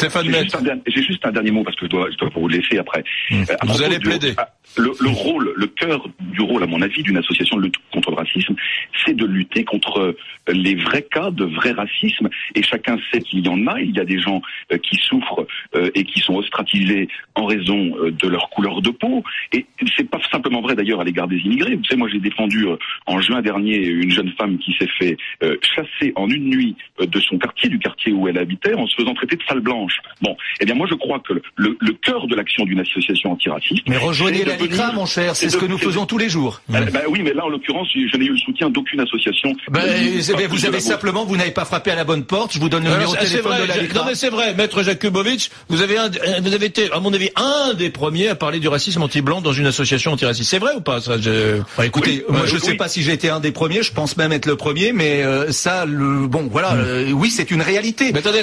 Stéphane Maître. J'ai juste un dernier mot parce que je dois vous laisser après. Vous allez plaider. Le cœur du rôle, à mon avis, d'une association de lutte contre le racisme, c'est de lutter contre les vrais cas de vrai racisme. Et chacun sait qu'il y en a. Il y a des gens qui souffrent et qui sont ostracisés en raison de leur couleur de peau. Et c'est pas simplement vrai d'ailleurs à l'égard des immigrés. Vous savez, moi j'ai défendu en juin dernier une jeune femme qui s'est fait chasser en une nuit de son quartier, du quartier où elle habitait, en se faisant traiter de sale blanche. Bon, eh bien moi je crois que le cœur de l'action d'une association antiraciste... Mais rejoignez la LICRA, mon cher, c'est ce que nous faisons tous les jours. Oui, mais là en l'occurrence, je n'ai eu le soutien d'aucune association. Vous n'avez pas frappé à la bonne porte, je vous donne le numéro de téléphone de la LICRA. Non mais c'est vrai, Maître Jakubowicz, vous avez été, à mon avis, un des premiers à parler du racisme anti-blanc dans une association antiraciste. C'est vrai ou pas ça? Écoutez, moi je sais pas si j'ai été un des premiers, je pense même être le premier, mais oui, c'est une réalité. Mais attendez,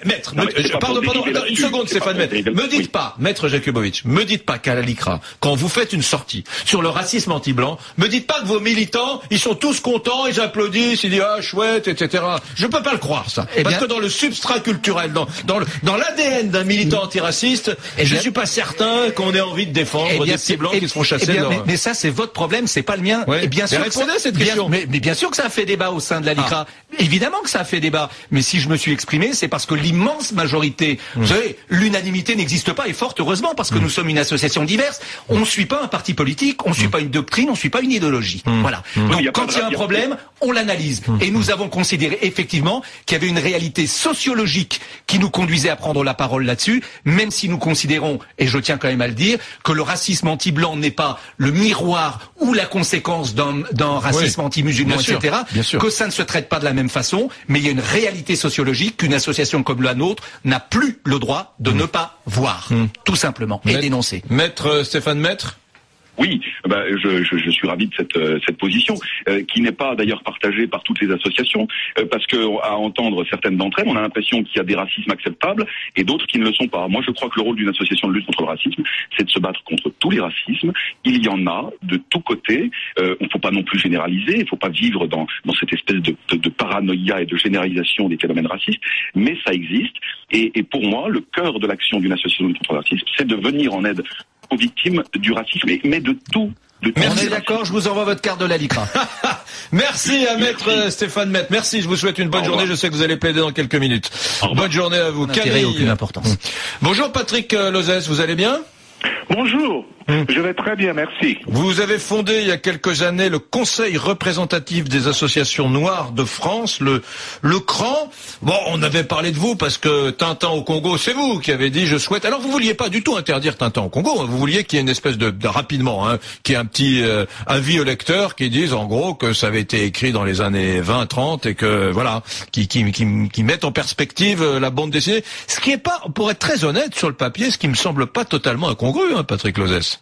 Maître, pardon, une seconde, Stéphane Maître. Me dites pas, Maître Jakubowicz, me dites pas qu'à la LICRA, quand vous faites une sortie sur le racisme anti-blanc, me dites pas que vos militants, ils sont tous contents, ils applaudissent, ils disent ah chouette, etc. Je peux pas le croire ça, parce que dans le substrat culturel, dans l'ADN d'un militant antiraciste, je suis pas certain qu'on ait envie de défendre des petits blancs qui se font chasser. Mais ça c'est votre problème, c'est pas le mien. Ouais. Et bien sûr, répondez à cette question. Mais bien sûr que ça a fait débat au sein de la LICRA. Évidemment que ça a fait débat. Mais si je me suis exprimé, c'est parce que l'immense majorité, vous savez, l'unanimité n'existe pas, et fort heureusement, parce que nous sommes une association diverse. On ne suit pas un parti politique, on ne suit pas une doctrine, on ne suit pas une idéologie. Voilà. Donc quand il y a un problème, on l'analyse. Et nous avons considéré effectivement qu'il y avait une réalité sociologique qui nous conduisait à prendre la parole là-dessus, même si nous considérons, et je tiens quand même à le dire, que le racisme anti-blanc n'est pas le miroir ou la conséquence d'un racisme anti-musulman, etc. Que ça ne se traite pas de la même façon, mais il y a une réalité sociologique qu'une association comme la nôtre n'a plus le droit de ne pas voir, tout simplement, et dénoncer. Maître Stéphane Maître. Oui, je suis ravi de cette position, qui n'est pas d'ailleurs partagée par toutes les associations, parce que à entendre certaines d'entre elles, on a l'impression qu'il y a des racismes acceptables et d'autres qui ne le sont pas. Moi, je crois que le rôle d'une association de lutte contre le racisme, c'est de se battre contre tous les racismes. Il y en a de tous côtés. On ne faut pas non plus généraliser, il ne faut pas vivre dans cette espèce de paranoïa et de généralisation des phénomènes racistes, mais ça existe. Et pour moi, le cœur de l'action d'une association de lutte contre le racisme, c'est de venir en aide aux victimes du racisme, mais de tout. On est d'accord, je vous envoie votre carte de la LICRA. Merci à Maître Stéphane Maître. Merci, je vous souhaite une bonne journée. Je sais que vous allez plaider dans quelques minutes. Bonne journée à vous. Camille. Aucune importance. Bonjour Patrick Lozès, vous allez bien? Bonjour, je vais très bien, merci. Vous avez fondé il y a quelques années le Conseil représentatif des associations noires de France, le CRAN. Bon, on avait parlé de vous parce que Tintin au Congo, c'est vous qui avez dit je souhaite. Alors vous vouliez pas du tout interdire Tintin au Congo, hein. Vous vouliez qu'il y ait une espèce de rapidement, qu'il y ait un petit avis aux lecteurs qui disent en gros que ça avait été écrit dans les années 20-30 et que voilà, qui mettent en perspective la bande dessinée. Ce qui est pas, pour être très honnête sur le papier, ce qui me semble pas totalement incongru, Patrick Lozès.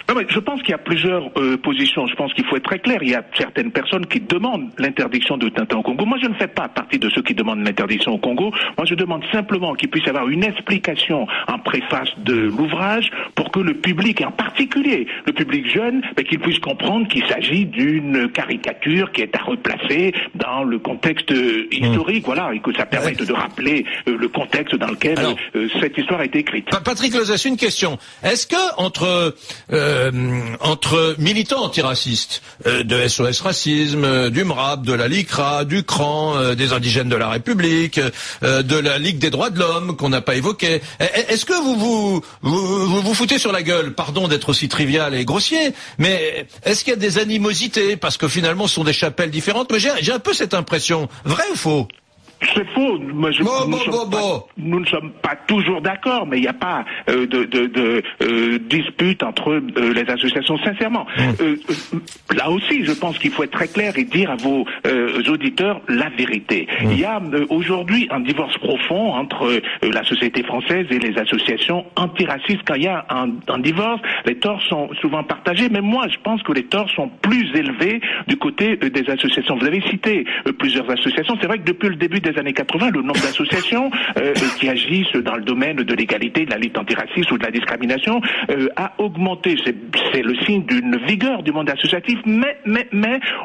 Non, mais je pense qu'il y a plusieurs positions. Je pense qu'il faut être très clair. Il y a certaines personnes qui demandent l'interdiction de Tintin au Congo. Moi, je ne fais pas partie de ceux qui demandent l'interdiction au Congo. Moi, je demande simplement qu'il puisse y avoir une explication en préface de l'ouvrage pour que le public, et en particulier le public jeune, qu'il puisse comprendre qu'il s'agit d'une caricature qui est à replacer dans le contexte historique, voilà, et que ça permette de rappeler le contexte dans lequel cette histoire a été écrite. Patrick Lozès, une question. Est-ce que entre militants antiracistes de SOS Racisme, du MRAP, de la LICRA, du CRAN, des indigènes de la République, de la Ligue des droits de l'homme qu'on n'a pas évoqué, est-ce que vous foutez sur la gueule, pardon d'être aussi trivial et grossier, mais est-ce qu'il y a des animosités parce que finalement ce sont des chapelles différentes? Mais j'ai un peu cette impression, vrai ou faux? C'est faux. Moi, nous ne sommes pas toujours d'accord, mais il n'y a pas de dispute entre les associations, sincèrement. Là aussi, je pense qu'il faut être très clair et dire à vos auditeurs la vérité. Il y a aujourd'hui un divorce profond entre la société française et les associations antiracistes. Quand il y a un divorce, les torts sont souvent partagés, mais moi, je pense que les torts sont plus élevés du côté des associations. Vous avez cité plusieurs associations. C'est vrai que depuis le début des années 80, le nombre d'associations qui agissent dans le domaine de l'égalité, de la lutte antiraciste ou de la discrimination a augmenté. C'est le signe d'une vigueur du monde associatif, mais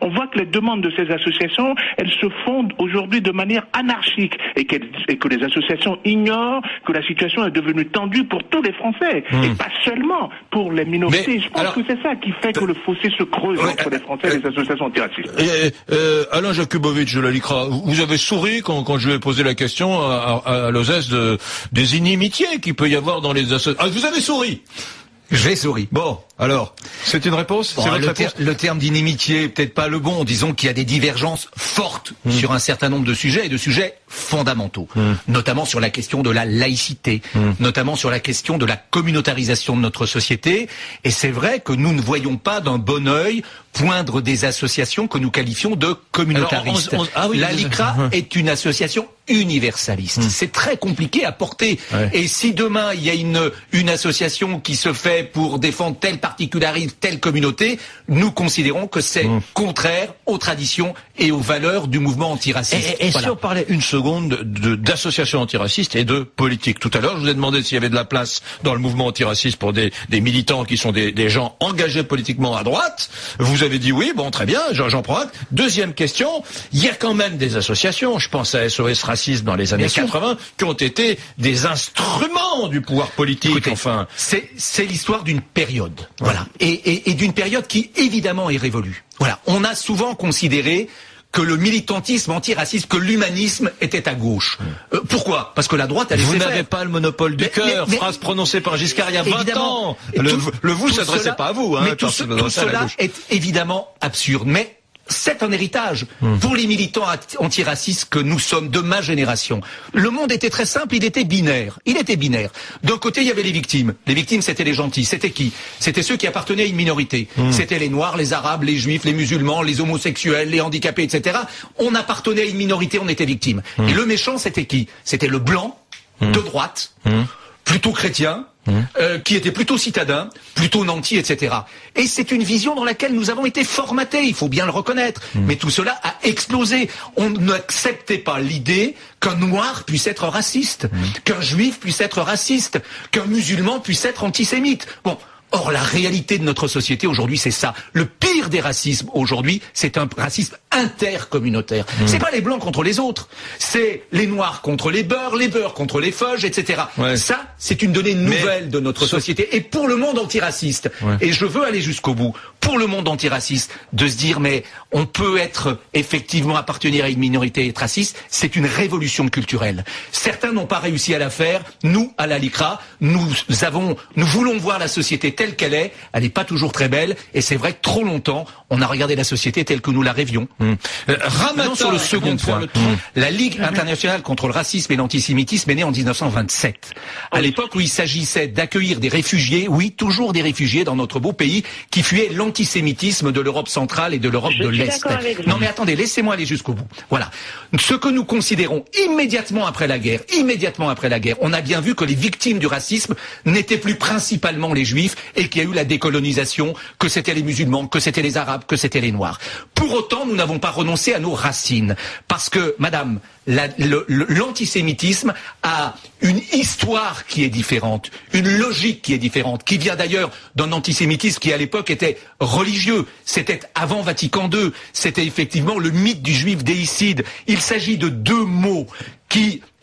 on voit que les demandes de ces associations, elles se fondent aujourd'hui de manière anarchique et que les associations ignorent que la situation est devenue tendue pour tous les Français et pas seulement pour les minorités. Je pense que c'est ça qui fait que le fossé se creuse entre les Français et les associations antiracistes. Alain Jakubowicz de la LICRA, vous avez souri quand je lui ai posé la question à Lozès des inimitiés qu'il peut y avoir dans les associations. Ah, vous avez souri. J'ai souri. Bon, alors, c'est une réponse? Bon, le terme d'inimitié, peut-être pas le bon. Disons qu'il y a des divergences fortes sur un certain nombre de sujets et de sujets fondamentaux, notamment sur la question de la laïcité, notamment sur la question de la communautarisation de notre société. Et c'est vrai que nous ne voyons pas d'un bon œil poindre des associations que nous qualifions de communautaristes. La LICRA est une association universaliste. C'est très compliqué à porter. Ouais. Et si demain il y a une association qui se fait pour défendre tel particularisme, telle communauté, nous considérons que c'est contraire aux traditions et aux valeurs du mouvement antiraciste. Et si on parlait une seconde d'associations antiracistes et de politique. Tout à l'heure, je vous ai demandé s'il y avait de la place dans le mouvement antiraciste pour des militants qui sont des gens engagés politiquement à droite. Vous avez dit oui, bon, très bien, j'en prends acte. Deuxième question, il y a quand même des associations, je pense à SOS Racisme dans les années 80, qui ont été des instruments du pouvoir politique. Écoutez, enfin, c'est l'histoire d'une période, voilà, et d'une période qui évidemment est révolue. Voilà, on a souvent considéré que le militantisme antiraciste, que l'humanisme était à gauche. Pourquoi? Parce que la droite, vous n'avez pas le monopole du cœur, phrase prononcée par Giscard il y a 20 ans. Le vous s'adressait pas à vous. Mais tout cela est évidemment absurde. Mais c'est un héritage pour les militants antiracistes que nous sommes de ma génération. Le monde était très simple, il était binaire. D'un côté, il y avait les victimes. Les victimes, c'était les gentils. C'était qui? C'était ceux qui appartenaient à une minorité. C'était les Noirs, les Arabes, les Juifs, les musulmans, les homosexuels, les handicapés, etc. On appartenait à une minorité, on était victime. Et le méchant, c'était qui? C'était le blanc, de droite, plutôt chrétien, qui était plutôt citadin, plutôt nanti, etc. Et c'est une vision dans laquelle nous avons été formatés, il faut bien le reconnaître. Mais tout cela a explosé. On n'acceptait pas l'idée qu'un noir puisse être raciste, qu'un juif puisse être raciste, qu'un musulman puisse être antisémite. Bon. Or, la réalité de notre société aujourd'hui, c'est ça. Le pire des racismes aujourd'hui, c'est un racisme intercommunautaire. C'est pas les blancs contre les autres. C'est les noirs contre les beurs contre les feuges, etc. Ouais. Ça, c'est une donnée nouvelle de notre société. Et pour le monde antiraciste, et je veux aller jusqu'au bout, pour le monde antiraciste, de se dire, mais on peut être effectivement appartenir à une minorité et être raciste, c'est une révolution culturelle. Certains n'ont pas réussi à la faire. Nous, à la LICRA, nous voulons voir la société telle qu'elle est, elle n'est pas toujours très belle, et c'est vrai que trop longtemps, on a regardé la société telle que nous la rêvions. Ramadan, sur le second point, la Ligue internationale contre le racisme et l'antisémitisme est née en 1927. À l'époque où il s'agissait d'accueillir des réfugiés, oui, toujours des réfugiés dans notre beau pays, qui fuyaient l'antisémitisme de l'Europe centrale et de l'Europe de l'Est. Non mais attendez, laissez-moi aller jusqu'au bout. Voilà. Ce que nous considérons immédiatement après la guerre, on a bien vu que les victimes du racisme n'étaient plus principalement les Juifs, et qu'il y a eu la décolonisation, que c'était les musulmans, que c'était les arabes, que c'était les noirs. Pour autant, nous n'avons pas renoncé à nos racines. Parce que, madame, l'antisémitisme a une histoire qui est différente, une logique qui est différente, qui vient d'ailleurs d'un antisémitisme qui à l'époque était religieux. C'était avant Vatican II. C'était effectivement le mythe du juif déicide. Il s'agit de deux mots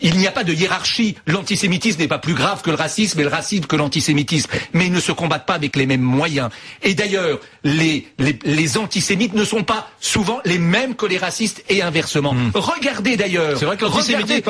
il n'y a pas de hiérarchie. L'antisémitisme n'est pas plus grave que le racisme et le racisme que l'antisémitisme. Mais ils ne se combattent pas avec les mêmes moyens. Et d'ailleurs, les antisémites ne sont pas souvent les mêmes que les racistes et inversement. Regardez d'ailleurs. C'est vrai que l'antisémitisme,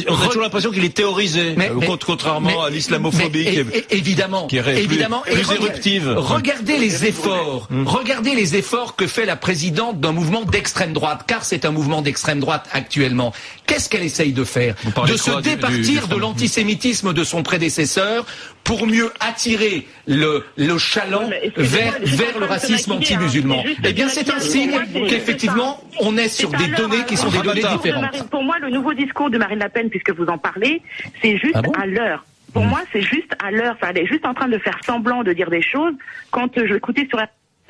on a toujours l'impression qu'il est théorisé, contrairement à l'islamophobie qui est plus éruptive. Regardez les efforts que fait la présidente d'un mouvement d'extrême droite, car c'est un mouvement d'extrême droite actuellement. Qu'est-ce qu'elle essaye de faire? De se départir de l'antisémitisme de son prédécesseur pour mieux attirer le chaland vers le racisme anti-musulman. Eh bien, c'est un signe qu'effectivement, on est sur des données qui sont des données différentes. Pour moi, le nouveau discours de Marine Le Pen, puisque vous en parlez, c'est juste à l'heure. Pour moi, c'est juste à l'heure. Elle est juste en train de faire semblant de dire des choses. Quand je l'écoutais sur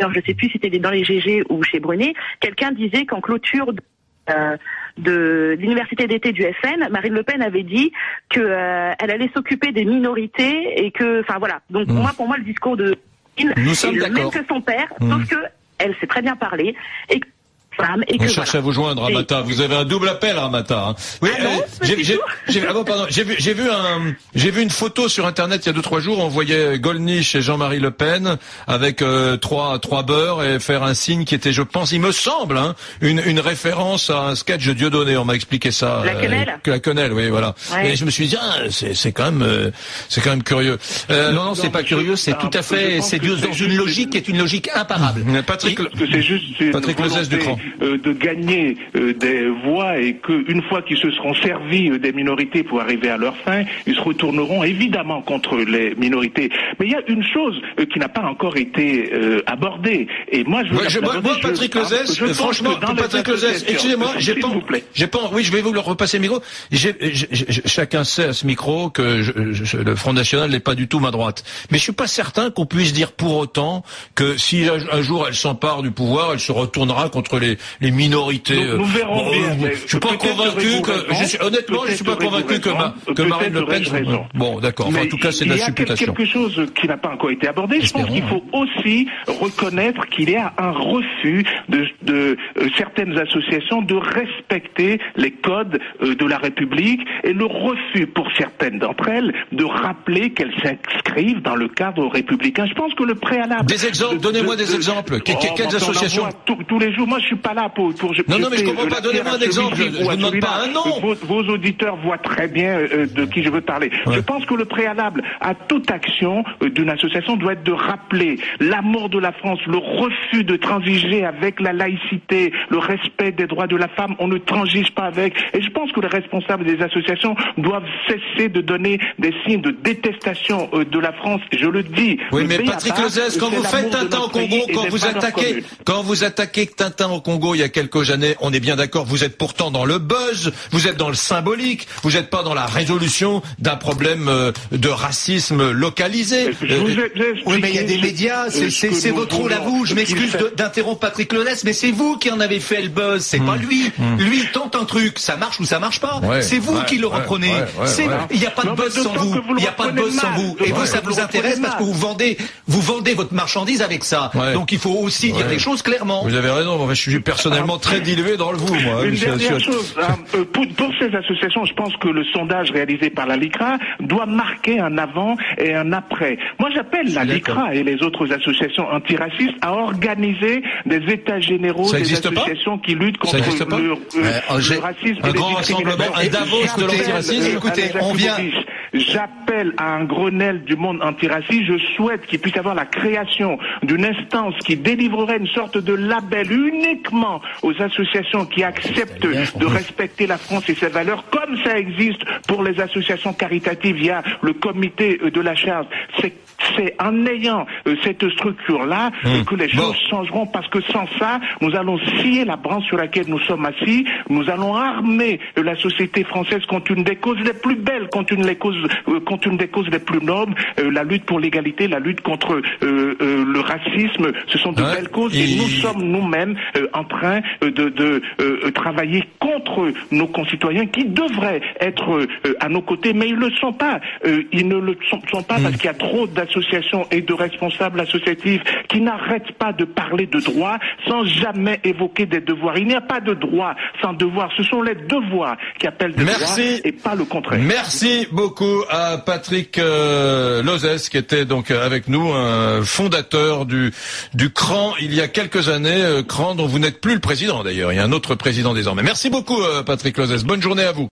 je sais plus si c'était dans les GG ou chez Brunet, quelqu'un disait qu'en clôture de l'université d'été du FN, Marine Le Pen avait dit que elle allait s'occuper des minorités et que, enfin voilà. Donc pour moi, le discours de nous sommes est le même que son père, sauf que elle sait très bien parler et on cherche à vous joindre, Ramata. Vous avez un double appel, Ramata. Hein. Oui, j'ai vu une photo sur Internet il y a 2-3 jours. On voyait Gollnisch et Jean-Marie Le Pen avec trois beurres et faire un signe qui était, je pense, il me semble, hein, une référence à un sketch de Dieudonné. On m'a expliqué ça. La quenelle. La quenelle, oui, voilà. Ouais. Et je me suis dit, c'est quand même curieux. Non, c'est pas curieux. C'est tout à fait. C'est dans une logique qui est une logique imparable. Patrick Lozès du Cran. De gagner des voix et qu'une fois qu'ils se seront servis des minorités pour arriver à leur fin, ils se retourneront évidemment contre les minorités. Mais il y a une chose qui n'a pas encore été abordée. Et moi, Patrick Lozès, franchement, Patrick Lozès, excusez-moi, oui, je vais vous le repasser le micro. Chacun sait à ce micro que le Front National n'est pas du tout ma droite. Mais je suis pas certain qu'on puisse dire pour autant que si un jour elle s'empare du pouvoir, elle se retournera contre les minorités. Nous verrons bien. Je suis pas convaincu honnêtement, je suis pas convaincu que Marine Le Pen. Bon, d'accord. Enfin, en tout cas, c'est de la supputation. Il y a quelque chose qui n'a pas encore été abordé. Je pense qu'il faut aussi reconnaître qu'il y a un refus de certaines associations de respecter les codes de la République et le refus pour certaines d'entre elles de rappeler qu'elles s'inscrivent dans le cadre républicain. Je pense que le préalable. Des exemples. Donnez-moi des exemples. Quelles associations? Tous les jours. Moi, je suis pas là pour non, mais je comprends pas. Donnez-moi un exemple. Je ne demande pas un nom. Vos auditeurs voient très bien de qui je veux parler. Ouais. Je pense que le préalable à toute action d'une association doit être de rappeler l'amour de la France, le refus de transiger avec la laïcité, le respect des droits de la femme. On ne transige pas avec. Et je pense que les responsables des associations doivent cesser de donner des signes de détestation de la France. Je le dis. Oui, mais Patrick Lozès, quand vous faites Tintin au Congo, quand vous attaquez Tintin au Congo il y a quelques années, on est bien d'accord, vous êtes pourtant dans le buzz, vous êtes dans le symbolique, vous n'êtes pas dans la résolution d'un problème de racisme localisé. Oui, mais il y a des médias, c'est votre rôle à vous. Je m'excuse d'interrompre Patrick Lozès, mais c'est vous qui en avez fait le buzz, c'est pas lui. Lui, il tente un truc, ça marche ou ça marche pas. C'est vous qui le reprenez. Il n'y a pas de buzz sans vous. Il n'y a pas de buzz sans vous. Et vous, ça vous intéresse parce que vous vendez votre marchandise avec ça. Donc il faut aussi dire les choses clairement. Vous avez raison, je suis personnellement très dilué dans le vous, moi. Une dernière chose, pour ces associations, je pense que le sondage réalisé par la LICRA doit marquer un avant et un après. Moi, j'appelle la LICRA et les autres associations antiracistes à organiser des états généraux des associations qui luttent contre le racisme. Un grand rassemblement, un Davos de l'antiracisme. Écoutez, on vient... J'appelle à un Grenelle du monde antiraciste. Je souhaite qu'il puisse y avoir la création d'une instance qui délivrerait une sorte de label uniquement aux associations qui acceptent de respecter la France et ses valeurs, comme ça existe pour les associations caritatives. Il y a le comité de la charge. C'est en ayant cette structure-là que les choses changeront, parce que sans ça, nous allons scier la branche sur laquelle nous sommes assis. Nous allons armer la société française contre une des causes les plus belles, contre une des causes les plus nobles, la lutte pour l'égalité, la lutte contre le racisme. Ce sont de belles causes et nous sommes nous-mêmes en train de travailler contre nos concitoyens qui devraient être à nos côtés, mais ils ne le sont pas. Ils ne le sont pas parce qu'il y a trop d'associations et de responsables associatifs qui n'arrêtent pas de parler de droits sans jamais évoquer des devoirs. Il n'y a pas de droit sans devoir. Ce sont les devoirs qui appellent des droits et pas le contraire. Merci beaucoup à Patrick Lozès, qui était donc avec nous, un fondateur du CRAN il y a quelques années, CRAN dont vous n'êtes plus le président d'ailleurs. Il y a un autre président désormais. Merci beaucoup Patrick Lozès. Bonne journée à vous.